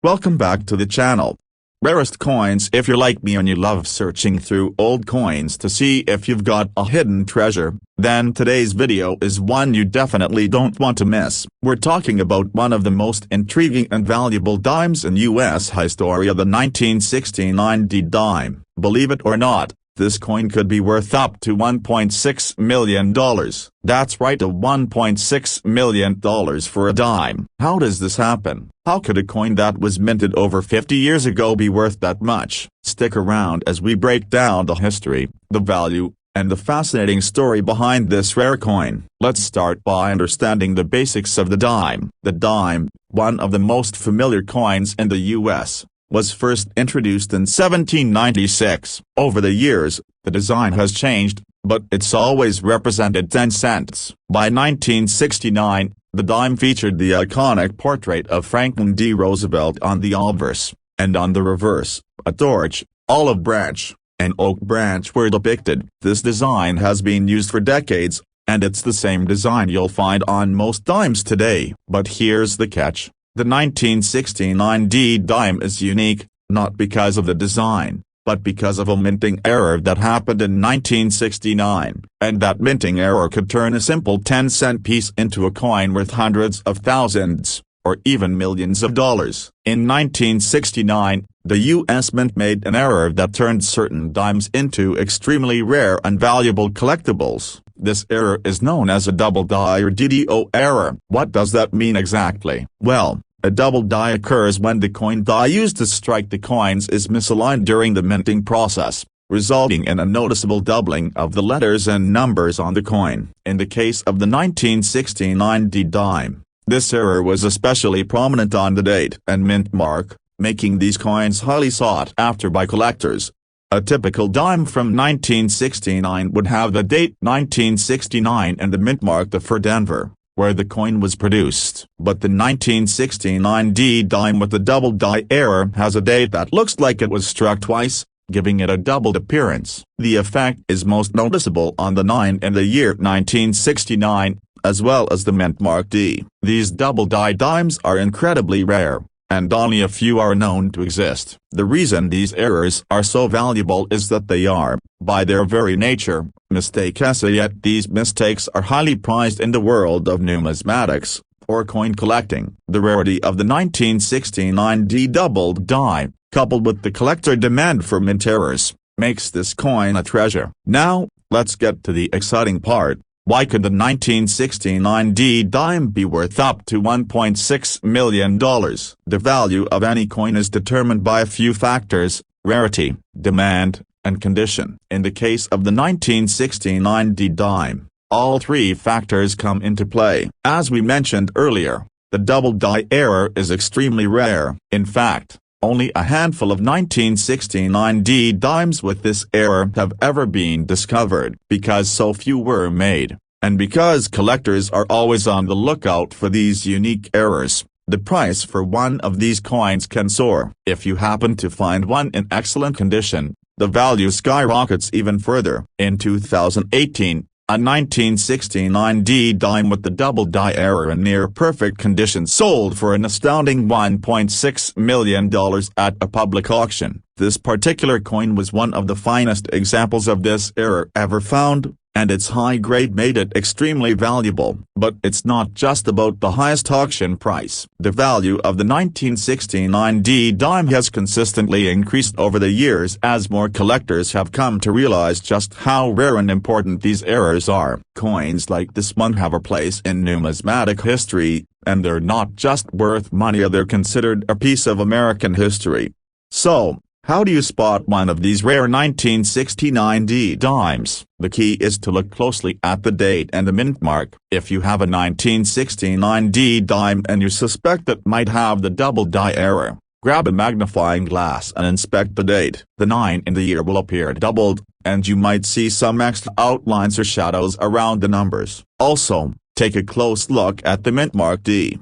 Welcome back to the channel. Rarest coins. If you're like me and you love searching through old coins to see if you've got a hidden treasure, then today's video is one you definitely don't want to miss. We're talking about one of the most intriguing and valuable dimes in US history, the 1969 D dime. Believe it or not, this coin could be worth up to $1.6 million. That's right, a $1.6 million for a dime. How does this happen? How could a coin that was minted over 50 years ago be worth that much? Stick around as we break down the history, the value, and the fascinating story behind this rare coin. Let's start by understanding the basics of the dime. The dime, one of the most familiar coins in the US, was first introduced in 1796. Over the years, the design has changed, but it's always represented 10 cents. By 1969, the dime featured the iconic portrait of Franklin D. Roosevelt on the obverse, and on the reverse, a torch, olive branch, and oak branch were depicted. This design has been used for decades, and it's the same design you'll find on most dimes today. But here's the catch. The 1969 D dime is unique, not because of the design, but because of a minting error that happened in 1969, and that minting error could turn a simple 10-cent piece into a coin worth hundreds of thousands, or even millions of dollars. In 1969, the U.S. Mint made an error that turned certain dimes into extremely rare and valuable collectibles. This error is known as a double die or DDO error. What does that mean exactly? Well, a double die occurs when the coin die used to strike the coins is misaligned during the minting process, resulting in a noticeable doubling of the letters and numbers on the coin. In the case of the 1969 D dime, this error was especially prominent on the date and mint mark, making these coins highly sought after by collectors. A typical dime from 1969 would have the date 1969 and the mint mark for Denver, where the coin was produced. But the 1969 D dime with the double die error has a date that looks like it was struck twice, giving it a doubled appearance. The effect is most noticeable on the 9 in the year 1969, as well as the mint mark D. These double die dimes are incredibly rare, and only a few are known to exist. The reason these errors are so valuable is that they are, by their very nature, mistakes, yet these mistakes are highly prized in the world of numismatics, or coin collecting. The rarity of the 1969 D doubled die, coupled with the collector demand for mint errors, makes this coin a treasure. Now, let's get to the exciting part. Why could the 1969 D dime be worth up to $1.6 million? The value of any coin is determined by a few factors: rarity, demand, and condition. In the case of the 1969 D dime, all three factors come into play. As we mentioned earlier, the double die error is extremely rare. In fact, only a handful of 1969 D dimes with this error have ever been discovered. Because so few were made, and because collectors are always on the lookout for these unique errors, the price for one of these coins can soar. If you happen to find one in excellent condition, the value skyrockets even further. In 2018, a 1969 D dime with the double die error in near-perfect condition sold for an astounding $1.6 million at a public auction. This particular coin was one of the finest examples of this error ever found, and its high grade made it extremely valuable. But it's not just about the highest auction price. The value of the 1969 D dime has consistently increased over the years as more collectors have come to realize just how rare and important these errors are. Coins like this one have a place in numismatic history, and they're not just worth money, they're considered a piece of American history. So, how do you spot one of these rare 1969 D dimes? The key is to look closely at the date and the mint mark. If you have a 1969 D dime and you suspect it might have the double die error, grab a magnifying glass and inspect the date. The 9 in the year will appear doubled, and you might see some extra outlines or shadows around the numbers. Also, take a close look at the mint mark D.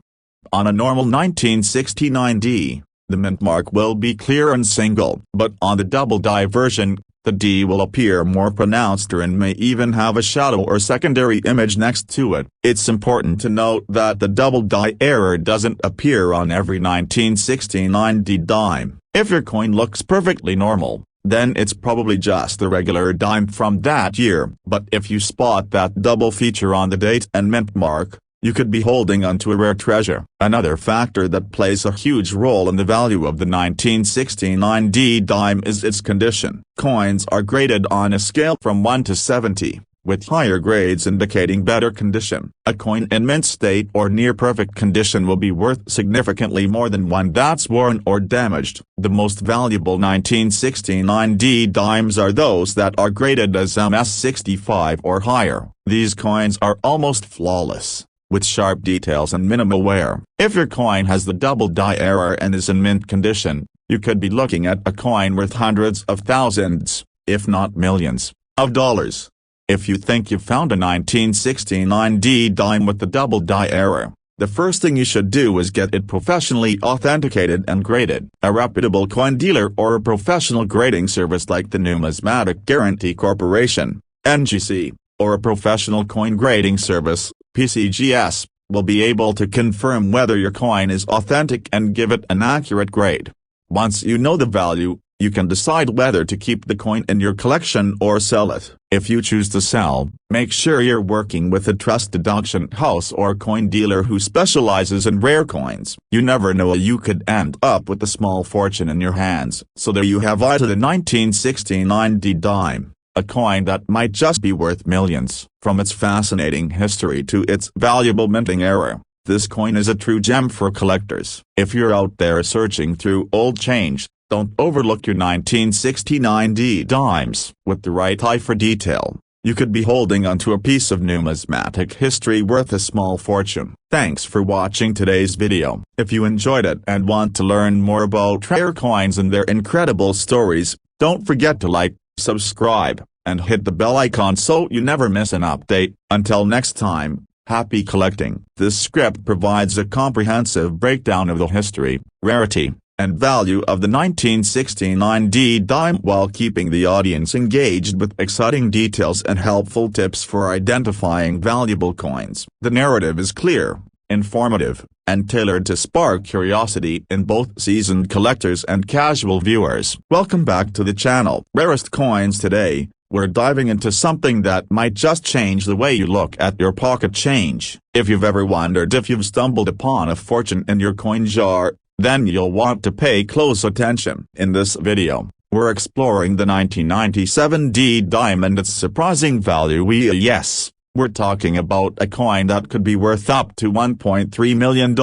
On a normal 1969 D, the mint mark will be clear and single, but on the double die version, the D will appear more pronounced and may even have a shadow or secondary image next to it. It's important to note that the double die error doesn't appear on every 1969 D dime. If your coin looks perfectly normal, then it's probably just the regular dime from that year. But if you spot that double feature on the date and mint mark, you could be holding onto a rare treasure. Another factor that plays a huge role in the value of the 1969 D dime is its condition. Coins are graded on a scale from 1 to 70, with higher grades indicating better condition. A coin in mint state or near perfect condition will be worth significantly more than one that's worn or damaged. The most valuable 1969 D dimes are those that are graded as MS65 or higher. These coins are almost flawless, with sharp details and minimal wear. If your coin has the double die error and is in mint condition, you could be looking at a coin worth hundreds of thousands, if not millions, of dollars. If you think you've found a 1969 D dime with the double die error, the first thing you should do is get it professionally authenticated and graded. A reputable coin dealer or a professional grading service like the Numismatic Guarantee Corporation, NGC, or a professional coin grading service, PCGS, will be able to confirm whether your coin is authentic and give it an accurate grade. Once you know the value, you can decide whether to keep the coin in your collection or sell it. If you choose to sell, make sure you're working with a trusted auction house or coin dealer who specializes in rare coins. You never know, you could end up with a small fortune in your hands. So there you have it, the 1969 D dime, a coin that might just be worth millions. From its fascinating history to its valuable minting era, this coin is a true gem for collectors. If you're out there searching through old change, don't overlook your 1969 D dimes. With the right eye for detail, you could be holding onto a piece of numismatic history worth a small fortune. Thanks for watching today's video. If you enjoyed it and want to learn more about rare coins and their incredible stories, don't forget to like, subscribe, and hit the bell icon so you never miss an update. Until next time, happy collecting. This script provides a comprehensive breakdown of the history, rarity, and value of the 1969 D dime while keeping the audience engaged with exciting details and helpful tips for identifying valuable coins. The narrative is clear, informative, and tailored to spark curiosity in both seasoned collectors and casual viewers. Welcome back to the channel. Rarest Coins. Today, we're diving into something that might just change the way you look at your pocket change. If you've ever wondered if you've stumbled upon a fortune in your coin jar, then you'll want to pay close attention. In this video, we're exploring the 1997 D dime and its surprising value. Yes, we're talking about a coin that could be worth up to $1.3 million.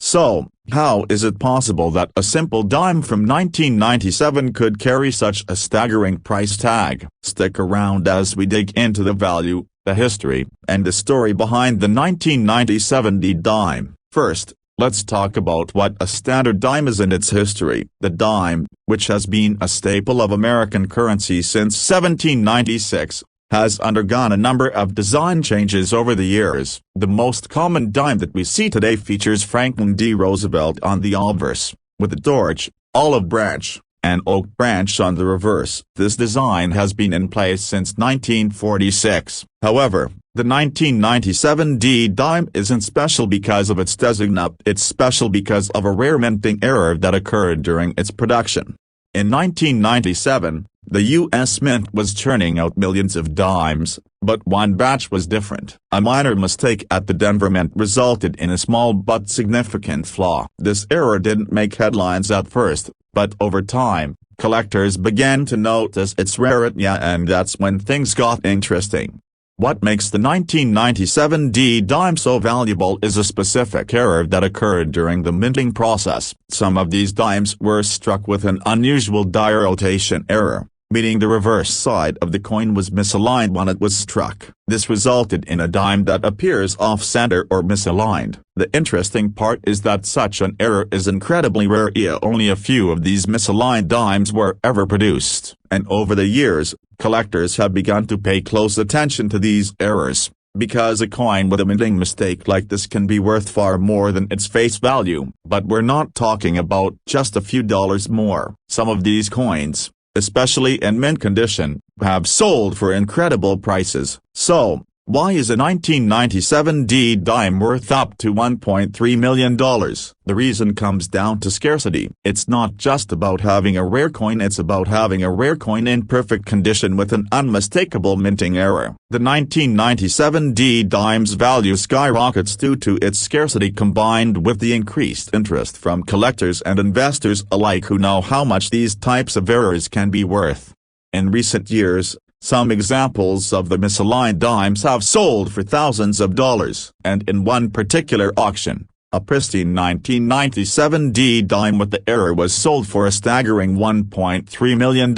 So, how is it possible that a simple dime from 1997 could carry such a staggering price tag? Stick around as we dig into the value, the history, and the story behind the 1997 D dime. First, let's talk about what a standard dime is and its history. The dime, which has been a staple of American currency since 1796, has undergone a number of design changes over the years. The most common dime that we see today features Franklin D. Roosevelt on the obverse, with a George, olive branch, and oak branch on the reverse. This design has been in place since 1946. However, the 1997 D dime isn't special because of its designate. It's special because of a rare minting error that occurred during its production. In 1997, the U.S. Mint was churning out millions of dimes, but one batch was different. A minor mistake at the Denver Mint resulted in a small but significant flaw. This error didn't make headlines at first, but over time, collectors began to notice its rarity, and that's when things got interesting. What makes the 1997 D dime so valuable is a specific error that occurred during the minting process. Some of these dimes were struck with an unusual die rotation error, meaning the reverse side of the coin was misaligned when it was struck. This resulted in a dime that appears off-center or misaligned. The interesting part is that such an error is incredibly rare. Only a few of these misaligned dimes were ever produced, and over the years, collectors have begun to pay close attention to these errors, because a coin with a minting mistake like this can be worth far more than its face value. But we're not talking about just a few dollars more. Some of these coins, especially in mint condition, have sold for incredible prices. So, why is a 1997 D dime worth up to $1.3 million? The reason comes down to scarcity. It's not just about having a rare coin, it's about having a rare coin in perfect condition with an unmistakable minting error. The 1997 D dime's value skyrockets due to its scarcity combined with the increased interest from collectors and investors alike who know how much these types of errors can be worth. In recent years, some examples of the misaligned dimes have sold for thousands of dollars, and in one particular auction, a pristine 1997 D dime with the error was sold for a staggering $1.3 million.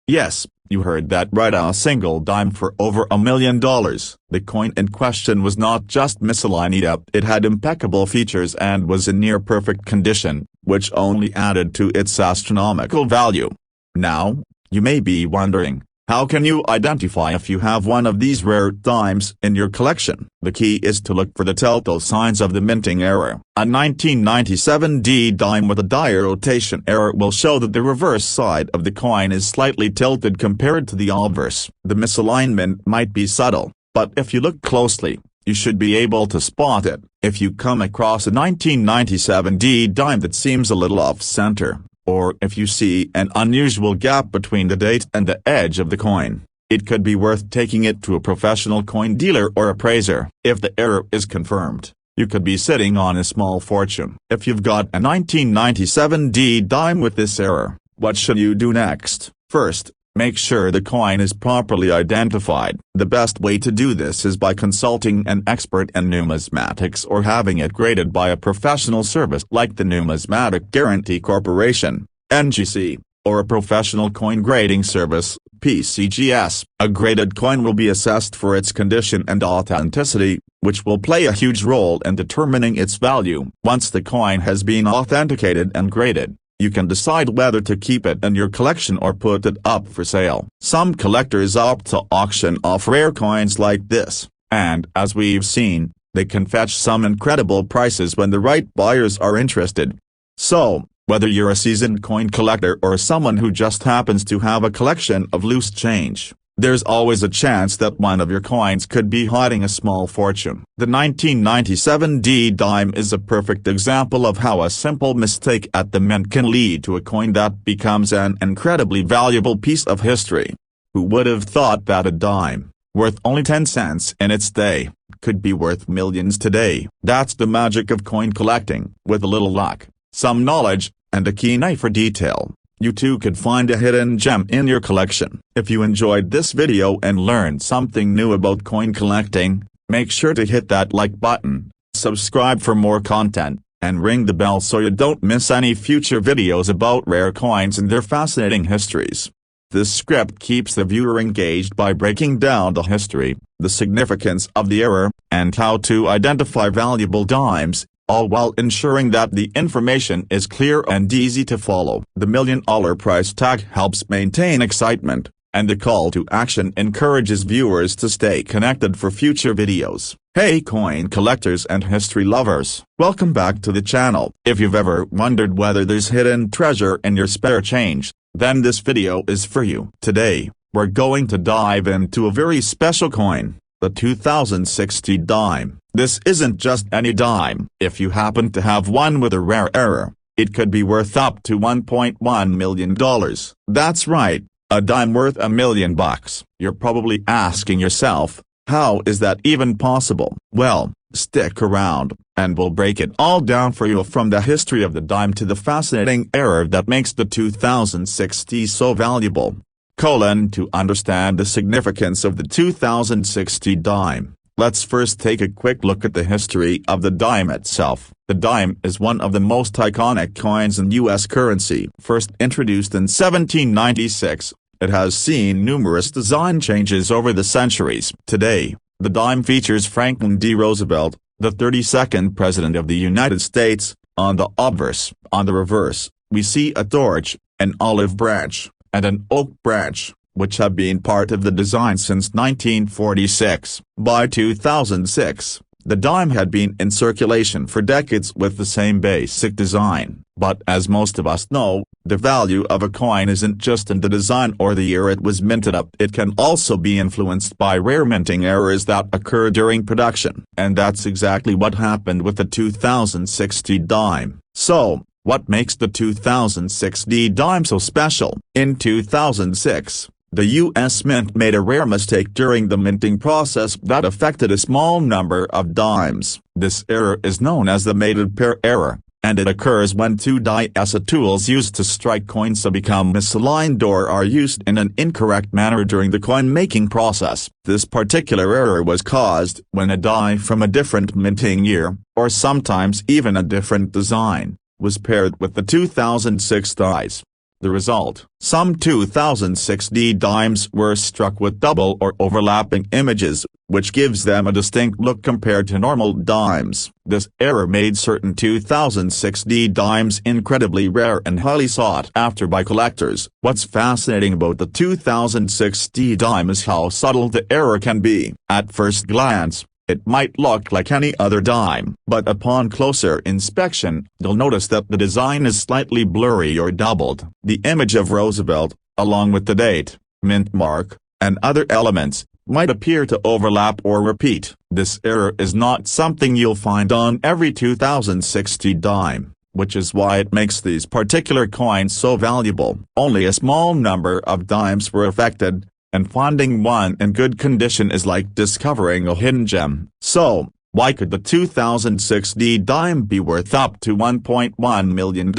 Yes, you heard that right, a single dime for over $1 million. The coin in question was not just misaligned, it had impeccable features and was in near perfect condition, which only added to its astronomical value. Now, you may be wondering, how can you identify if you have one of these rare dimes in your collection? The key is to look for the telltale signs of the minting error. A 1997 D dime with a die rotation error will show that the reverse side of the coin is slightly tilted compared to the obverse. The misalignment might be subtle, but if you look closely, you should be able to spot it. If you come across a 1997 D dime that seems a little off-center, or if you see an unusual gap between the date and the edge of the coin, it could be worth taking it to a professional coin dealer or appraiser. If the error is confirmed, you could be sitting on a small fortune. If you've got a 1997 D dime with this error, what should you do next? First, make sure the coin is properly identified. The best way to do this is by consulting an expert in numismatics or having it graded by a professional service like the Numismatic Guarantee Corporation, NGC, or a professional coin grading service, PCGS. A graded coin will be assessed for its condition and authenticity, which will play a huge role in determining its value. Once the coin has been authenticated and graded, you can decide whether to keep it in your collection or put it up for sale. Some collectors opt to auction off rare coins like this, and as we've seen, they can fetch some incredible prices when the right buyers are interested. So, whether you're a seasoned coin collector or someone who just happens to have a collection of loose change, there's always a chance that one of your coins could be hiding a small fortune. The 1997 D dime is a perfect example of how a simple mistake at the mint can lead to a coin that becomes an incredibly valuable piece of history. Who would have thought that a dime, worth only 10 cents in its day, could be worth millions today? That's the magic of coin collecting. With a little luck, some knowledge, and a keen eye for detail, you too could find a hidden gem in your collection. If you enjoyed this video and learned something new about coin collecting, make sure to hit that like button, subscribe for more content, and ring the bell so you don't miss any future videos about rare coins and their fascinating histories. This script keeps the viewer engaged by breaking down the history, the significance of the error, and how to identify valuable dimes, all while ensuring that the information is clear and easy to follow. The $1 million price tag helps maintain excitement, and the call to action encourages viewers to stay connected for future videos. Hey coin collectors and history lovers, welcome back to the channel. If you've ever wondered whether there's hidden treasure in your spare change, then this video is for you. Today, we're going to dive into a very special coin, the 2060 dime. This isn't just any dime. If you happen to have one with a rare error, it could be worth up to $1.1 million. That's right, a dime worth $1 million. You're probably asking yourself, how is that even possible? Well, stick around, and we'll break it all down for you, from the history of the dime to the fascinating error that makes the 2060 so valuable. To understand the significance of the 2060 dime, let's first take a quick look at the history of the dime itself. The dime is one of the most iconic coins in U.S. currency. First introduced in 1796, it has seen numerous design changes over the centuries. Today, the dime features Franklin D. Roosevelt, the 32nd President of the United States, on the obverse. On the reverse, we see a torch, an olive branch, and an oak branch, which have been part of the design since 1946. By 2006, the dime had been in circulation for decades with the same basic design. But as most of us know, The value of a coin isn't just in the design or the year it was minted up. It can also be influenced by rare minting errors that occur during production. And that's exactly what happened with the 2060 dime. So, what makes the 2060 dime so special? In 2006, the U.S. Mint made a rare mistake during the minting process that affected a small number of dimes. This error is known as the mated pair error, and it occurs when two die-essa tools used to strike coins become misaligned or are used in an incorrect manner during the coin-making process. This particular error was caused when a die from a different minting year, or sometimes even a different design, was paired with the 2006 dies. The result: some 2060 dimes were struck with double or overlapping images, which gives them a distinct look compared to normal dimes. This error made certain 2060 dimes incredibly rare and highly sought after by collectors. What's fascinating about the 2060 dime is how subtle the error can be. At first glance, it might look like any other dime, but upon closer inspection, you'll notice that the design is slightly blurry or doubled. The image of Roosevelt, along with the date, mint mark, and other elements, might appear to overlap or repeat. This error is not something you'll find on every 2060 dime, which is why it makes these particular coins so valuable. Only a small number of dimes were affected, and finding one in good condition is like discovering a hidden gem. So, why could the 2060 dime be worth up to $1.1 million?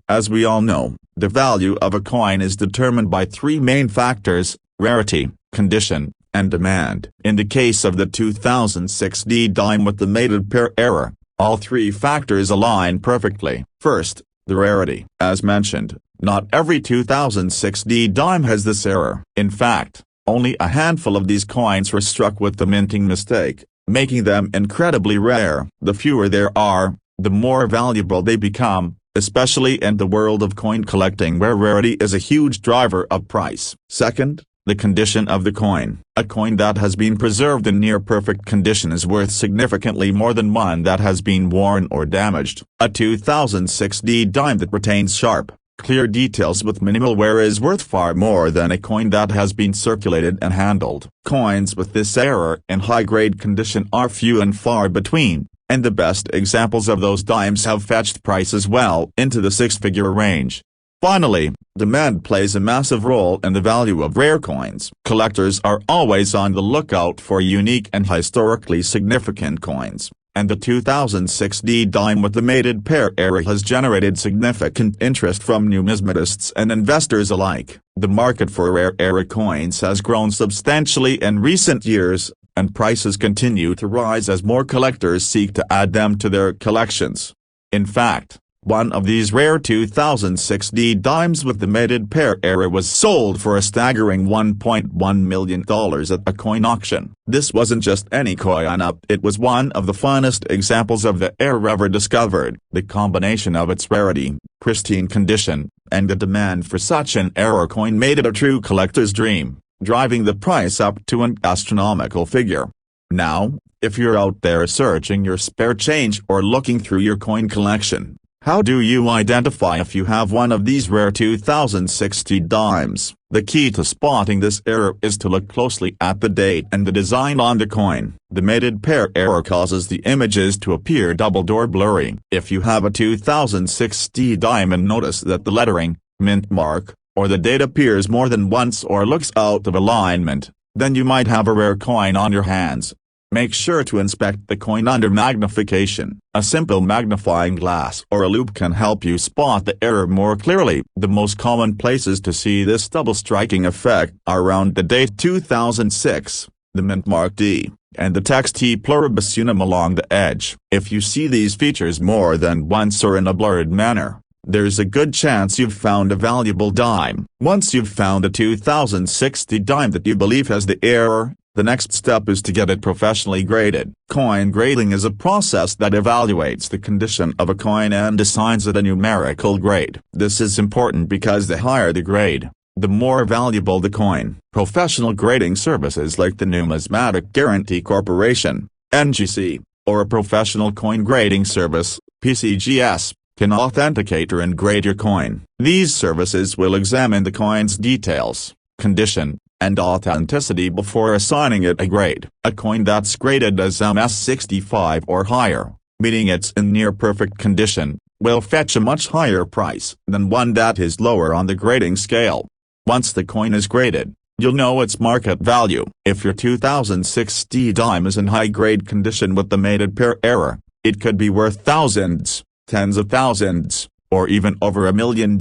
As we all know, the value of a coin is determined by three main factors: rarity, condition, and demand. In the case of the 2060 dime with the mated pair error, all three factors align perfectly. First, the rarity. As mentioned, not every 2060 dime has this error. In fact, only a handful of these coins were struck with the minting mistake, making them incredibly rare. The fewer there are, the more valuable they become, especially in the world of coin collecting where rarity is a huge driver of price. Second, the condition of the coin. A coin that has been preserved in near-perfect condition is worth significantly more than one that has been worn or damaged. A 2060 dime that retains sharp, clear details with minimal wear is worth far more than a coin that has been circulated and handled. Coins with this error in high-grade condition are few and far between, and the best examples of those dimes have fetched prices well into the six-figure range. Finally, demand plays a massive role in the value of rare coins. Collectors are always on the lookout for unique and historically significant coins, and the 2060 dime with the mated pair error has generated significant interest from numismatists and investors alike. The market for rare era coins has grown substantially in recent years, and prices continue to rise as more collectors seek to add them to their collections. In fact, one of these rare 2060 dimes with the mated pair error was sold for a staggering $1.1 million at a coin auction. This wasn't just any coin up, it was one of the finest examples of the error ever discovered. The combination of its rarity, pristine condition, and the demand for such an error coin made it a true collector's dream, driving the price up to an astronomical figure. Now, if you're out there searching your spare change or looking through your coin collection, how do you identify if you have one of these rare 2060 dimes? The key to spotting this error is to look closely at the date and the design on the coin. The mated pair error causes the images to appear doubled or blurry. If you have a 2060 dime and notice that the lettering, mint mark, or the date appears more than once or looks out of alignment, then you might have a rare coin on your hands. Make sure to inspect the coin under magnification. A simple magnifying glass or a loupe can help you spot the error more clearly. The most common places to see this double striking effect are around the date 2006, the mint mark D, and the text T pluribus unum along the edge. If you see these features more than once or in a blurred manner, there's a good chance you've found a valuable dime. Once you've found a 2060 dime that you believe has the error, the next step is to get it professionally graded. Coin grading is a process that evaluates the condition of a coin and assigns it a numerical grade. This is important because the higher the grade, the more valuable the coin. Professional grading services like the Numismatic Guarantee Corporation, NGC, or a professional coin grading service, PCGS, can authenticate or grade your coin. These services will examine the coin's details, condition, and authenticity before assigning it a grade. A coin that's graded as MS65 or higher, meaning it's in near-perfect condition, will fetch a much higher price than one that is lower on the grading scale. Once the coin is graded, you'll know its market value. If your 2006 dime is in high-grade condition with the mated pair error, it could be worth thousands, tens of thousands, or even over $1 million,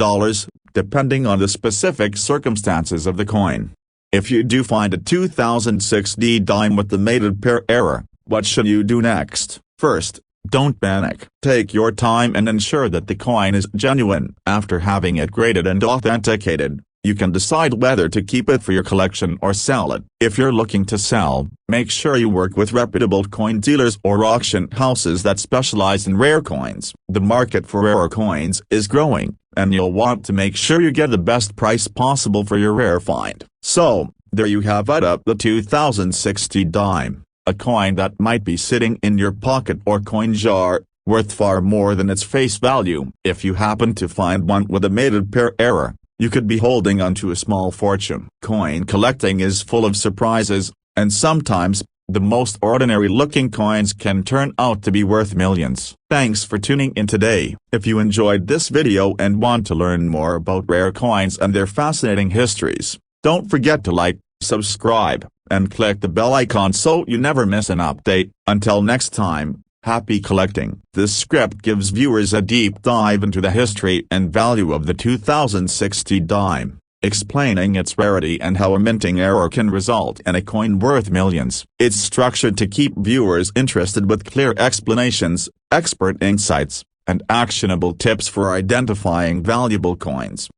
depending on the specific circumstances of the coin. If you do find a 2006 dime with the mated pair error, what should you do next? First, don't panic. Take your time and ensure that the coin is genuine. After having it graded and authenticated, you can decide whether to keep it for your collection or sell it. If you're looking to sell, make sure you work with reputable coin dealers or auction houses that specialize in rare coins. The market for rare coins is growing, and you'll want to make sure you get the best price possible for your rare find. So, there you have it, the 2006 dime, a coin that might be sitting in your pocket or coin jar, worth far more than its face value. If you happen to find one with a mated pair error, you could be holding onto a small fortune. Coin collecting is full of surprises, and sometimes, the most ordinary-looking coins can turn out to be worth millions. Thanks for tuning in today. If you enjoyed this video and want to learn more about rare coins and their fascinating histories, don't forget to like, subscribe, and click the bell icon so you never miss an update. Until next time, happy collecting. This script gives viewers a deep dive into the history and value of the 2006 dime, explaining its rarity and how a minting error can result in a coin worth millions. It's structured to keep viewers interested with clear explanations, expert insights, and actionable tips for identifying valuable coins.